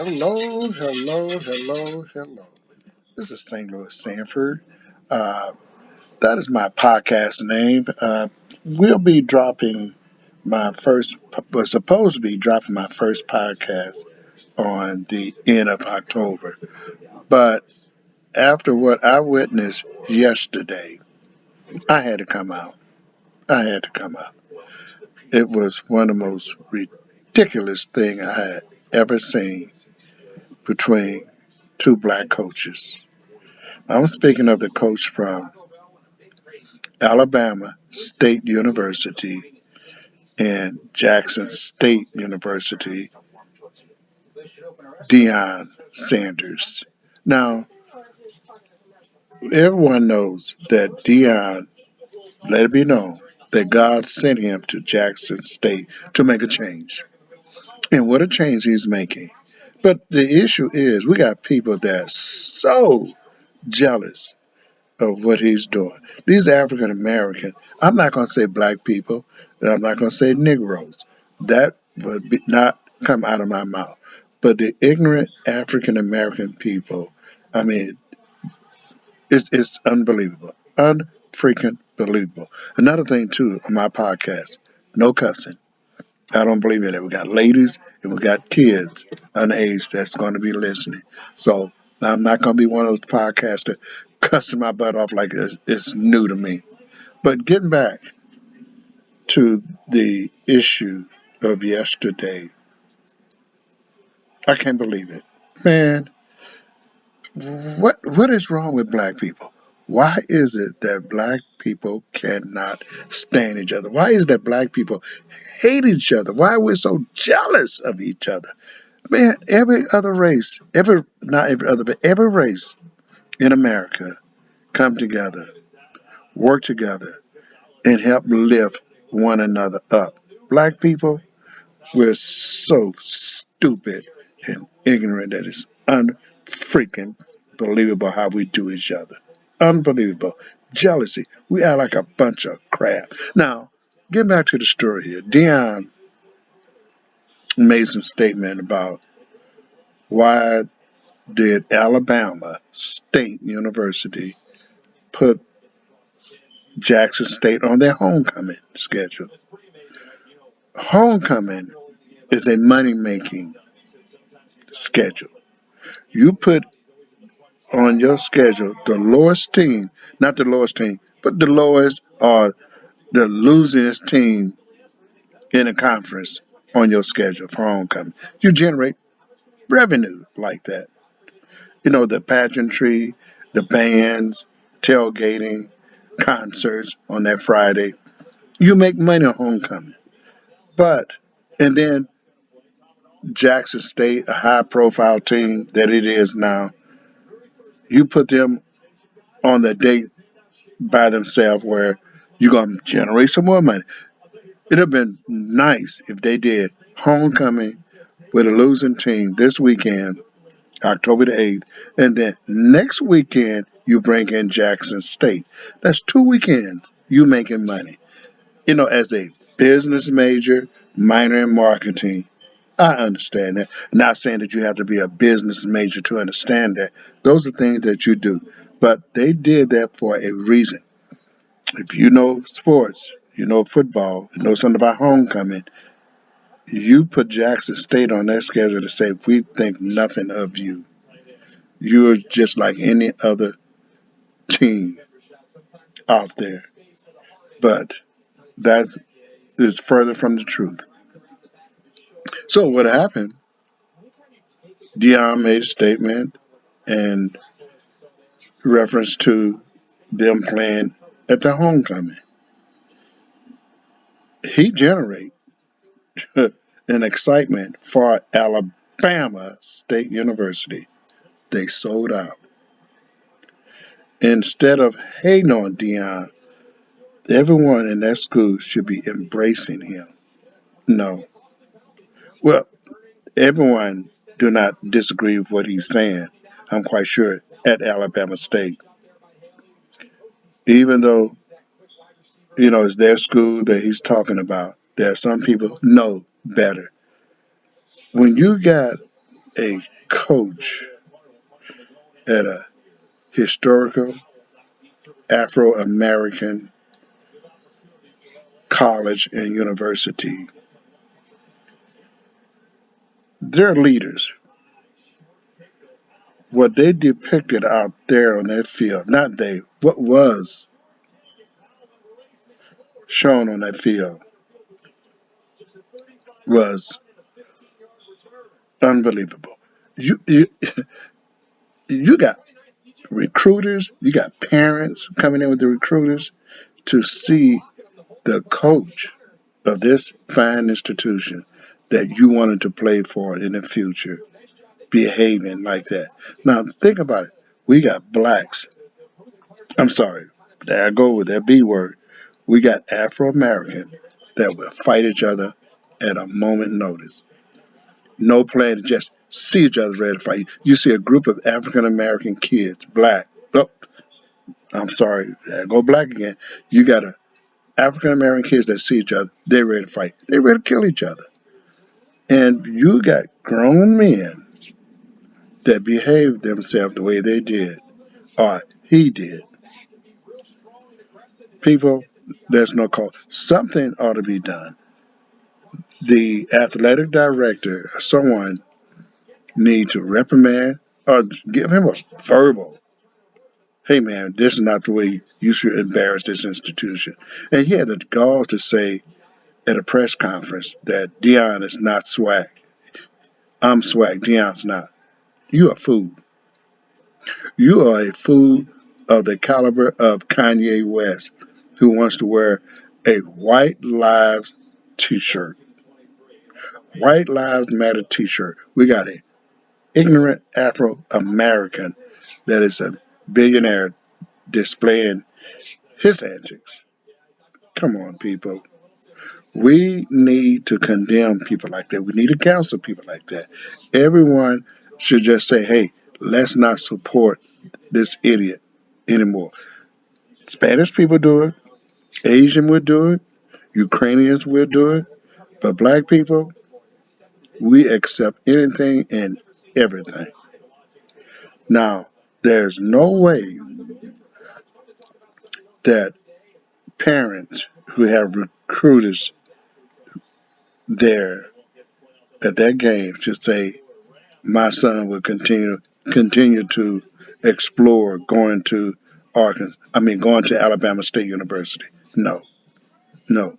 Hello, hello, hello, hello. This is St. Louis Sanford. Uh, that is my podcast name. We'll be dropping my first, was supposed to be dropping my first podcast on the end of October. But after what I witnessed yesterday, I had to come out. I had to come out. It was one of the most ridiculous thing I had ever seen between two black coaches. I'm speaking of the coach from Alabama State University and Jackson State University, Dion Sanders. Now, everyone knows that Dion, let it be known, that God sent him to Jackson State to make a change. And what a change he's making. But the issue is, we got people that are so jealous of what he's doing. These African American, I'm not going to say black people, and I'm not going to say Negroes. That would not come out of my mouth. But the ignorant African American people, I mean, it's unbelievable. Unfreaking believable. Another thing, too, on my podcast, no cussing. I don't believe in it. We got ladies and we got kids underage that's going to be listening. So I'm not going to be one of those podcasters cussing my butt off like it's new to me. But getting back to the issue of yesterday, I can't believe it. Man, what is wrong with black people? Why is it that black people cannot stand each other? Why is it that black people hate each other? Why are we so jealous of each other? Man, every other race, every not every other, but every race in America come together, work together, and help lift one another up. Black people, we're so stupid and ignorant that it's unfreaking believable how we do each other. Unbelievable. Jealousy. We act like a bunch of crap. Now, getting back to the story here, Dion made some statement about why did Alabama State University put Jackson State on their homecoming schedule? Homecoming is a money making schedule. You put on your schedule the lowest team, not the lowest team, but the lowest or the losingest team in a conference on your schedule for homecoming. You generate revenue like that. You know, the pageantry, the bands, tailgating, concerts on that Friday. You make money on homecoming. But, and then Jackson State, a high profile team that it is now, you put them on the date by themselves where you're going to generate some more money. It'd have been nice if they did homecoming with a losing team this weekend, October the 8th, and then next weekend you bring in Jackson State. That's 2 weekends you making money. You know, as a business major, minor in marketing, I understand that. Not saying that you have to be a business major to understand that. Those are things that you do. But they did that for a reason. If you know sports, you know football, you know something about homecoming, you put Jackson State on their schedule to say, we think nothing of you. You're just like any other team out there. But that is further from the truth. So what happened? Dion made a statement and reference to them playing at the homecoming. He generated an excitement for Alabama State University. They sold out. Instead of hating on Dion, everyone in that school should be embracing him. No. Well, everyone do not disagree with what he's saying. I'm quite sure at Alabama State. Even though, you know, it's their school that he's talking about, there are some people know better. When you got a coach at a historical Afro American college and university. Their leaders, what they depicted out there on that field, not they, what was shown on that field was unbelievable. You you, you got recruiters, you got parents coming in with the recruiters to see the coach of this fine institution that you wanted to play for in the future behaving like that. Now think about it. We got blacks. I'm sorry. There I go with that B word. We got Afro American that will fight each other at a moment notice. No plan to just see each other ready to fight. You see a group of African American kids, black. Oh, I'm sorry. There I go black again. You got a African American kids that see each other. They're ready to fight. They're ready to kill each other. And you got grown men that behaved themselves the way they did, or he did. People, there's no call. Something ought to be done. The athletic director, someone, need to reprimand or give him a verbal. Hey man, this is not the way you should embarrass this institution. And he had the gall to say at a press conference that Dion is not swag. I'm swag. Dion's not. You a fool. You are a fool of the caliber of Kanye West, who wants to wear a White Lives t-shirt. White Lives Matter t-shirt. We got a ignorant Afro American that is a billionaire displaying his antics. Come on, people. We need to condemn people like that. We need to counsel people like that. Everyone should just say, hey, let's not support this idiot anymore. Spanish people do it. Asian would do it. Ukrainians would do it. But black people, we accept anything and everything. Now, there's no way that parents who have recruiters there at that game should say, my son will continue to explore going to going to Alabama State University. No, no.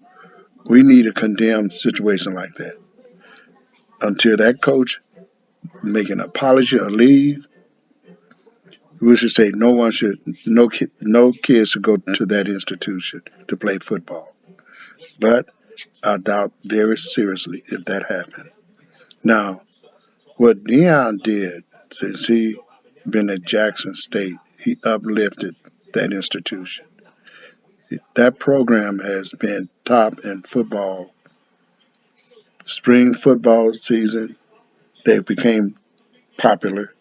We need to condemn a situation like that. Until that coach make an apology or leave, we should say no kids should go to that institution to play football. But I doubt very seriously if that happened. Now, what Dion did since he been at Jackson State, he uplifted that institution. That program has been top in football. Spring football season, they became popular.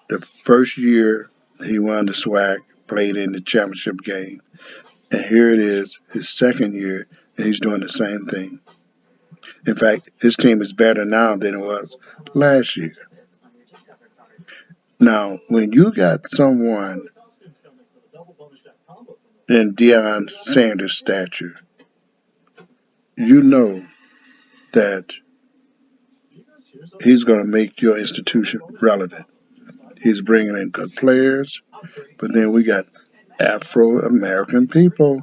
The first year he won the SWAC, played in the championship game, and here it is, his second year, and he's doing the same thing. In fact, his team is better now than it was last year. Now, when you got someone in Dion Sanders' stature, you know that he's going to make your institution relevant. He's bringing in good players, but then we got Afro American people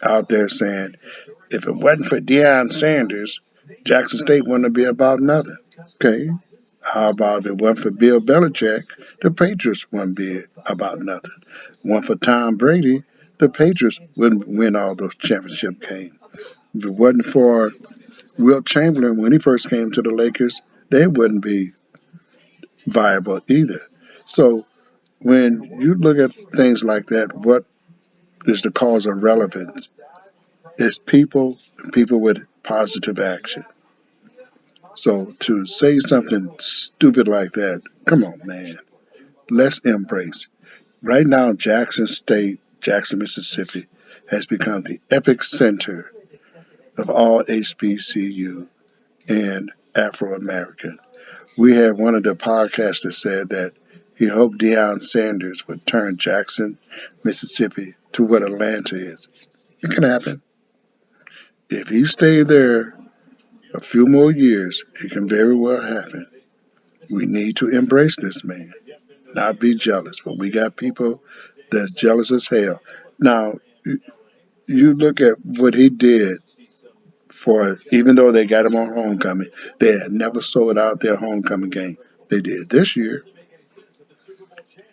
out there saying, if it wasn't for Dion Sanders, Jackson State wouldn't be about nothing. Okay. How about if it wasn't for Bill Belichick, the Patriots wouldn't be about nothing. One for Tom Brady, the Patriots wouldn't win all those championship games. If it wasn't for Wilt Chamberlain when he first came to the Lakers, they wouldn't be viable either. So when you look at things like that, what is the cause of relevance? It's people with positive action. So to say something stupid like that, come on, man. Let's embrace. Right now, Jackson State, Jackson, Mississippi, has become the epic center of all HBCU and Afro American. We had one of the podcasters said that he hoped Dion Sanders would turn Jackson, Mississippi to what Atlanta is. It can happen. If he stayed there a few more years, it can very well happen. We need to embrace this man, not be jealous. But we got people that's jealous as hell. Now, you look at what he did for, even though they got him on homecoming, they had never sold out their homecoming game. They did this year.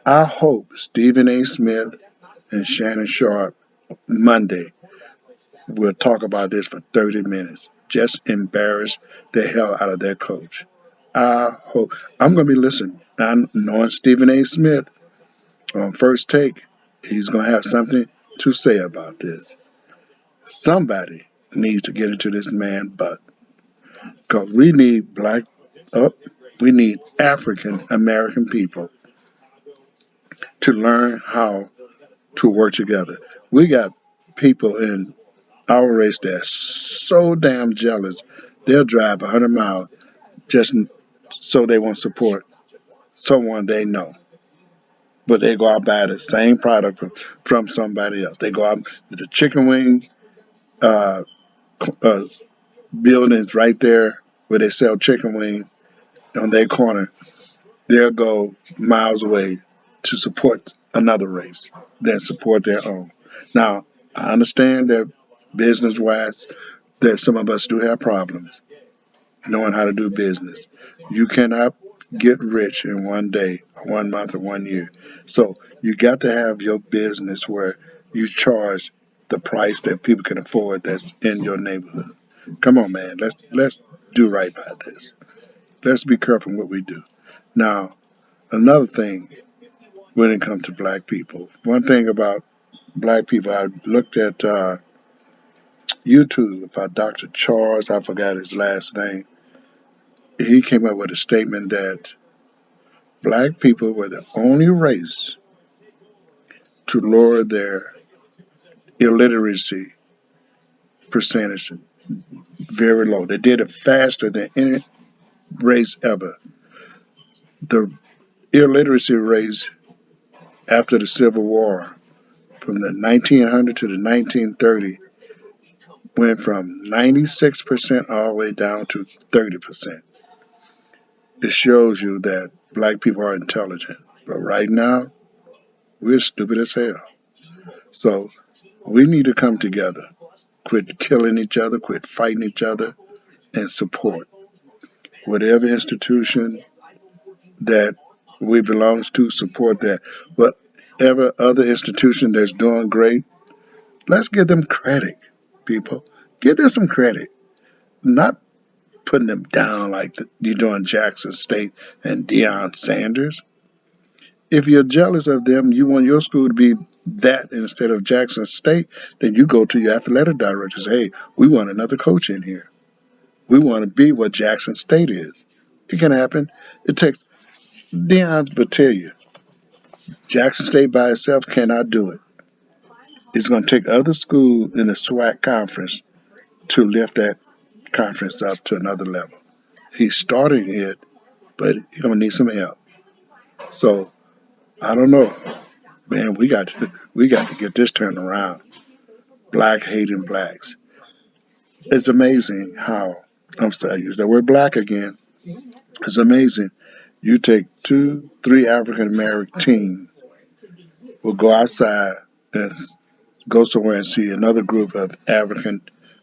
I hope Stephen A. Smith and Shannon Sharp Monday will talk about this for 30 minutes. Just embarrass the hell out of their coach. I hope I'm going to be listening. I'm knowing Stephen A. Smith on First Take. He's going to have something to say about this. Somebody needs to get into this man butt because we need we need African American people to learn how to work together. We got people in our race that's so damn jealous they'll drive 100 miles just so they won't support someone they know. But they go out and buy the same product from somebody else. They go out, the chicken wing uh, uh, buildings right there where they sell chicken wing on their corner. They'll go miles away to support another race than support their own. Now, I understand that business wise, that some of us do have problems knowing how to do business. You cannot get rich in one day, or 1 month, or 1 year. So you got to have your business where you charge the price that people can afford that's in your neighborhood. Come on, man. Let's do right by this. Let's be careful in what we do. Now, another thing when it comes to black people, one thing about black people, I looked at YouTube about Dr. Charles, I forgot his last name. He came up with a statement that black people were the only race to lower their illiteracy percentage very low. They did it faster than any race ever. The illiteracy rates after the Civil War from the 1900 to the 1930 went from 96% all the way down to 30%. It shows you that black people are intelligent. But right now, we're stupid as hell. So we need to come together, quit killing each other, quit fighting each other, and support whatever institution that we belong to, support that. Whatever other institution that's doing great, let's give them credit, people. Give them some credit. Not putting them down like you're doing Jackson State and Dion Sanders. If you're jealous of them, you want your school to be that instead of Jackson State, then you go to your athletic director and say, hey, we want another coach in here. We want to be what Jackson State is. It can happen. It takes Dion's will tell you, Jackson State by itself cannot do it. It's going to take other schools in the SWAC conference to lift that conference up to another level. He's starting it, but he's going to need some help. So I don't know, man. We got to get this turned around. Black hating blacks. It's amazing how I'm sorry, I use that word black again. It's amazing. You take 2, 3 African American teams will go outside and go somewhere and see another group of African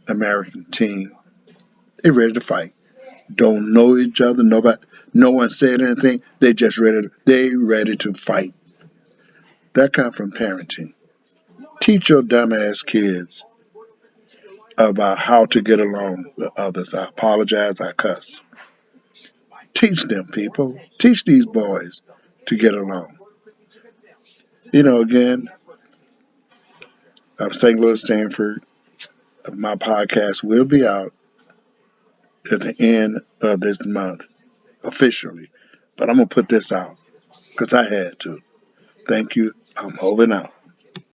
American team. They're ready to fight. Don't know each other. Nobody, no one said anything. They ready to fight. That comes from parenting. Teach your dumbass kids about how to get along with others. I apologize. I cuss. Teach them, people. Teach these boys to get along. Again, I'm St. Louis Sanford. My podcast will be out at the end of this month officially, but I'm gonna put this out because I had to. Thank you. I'm over out.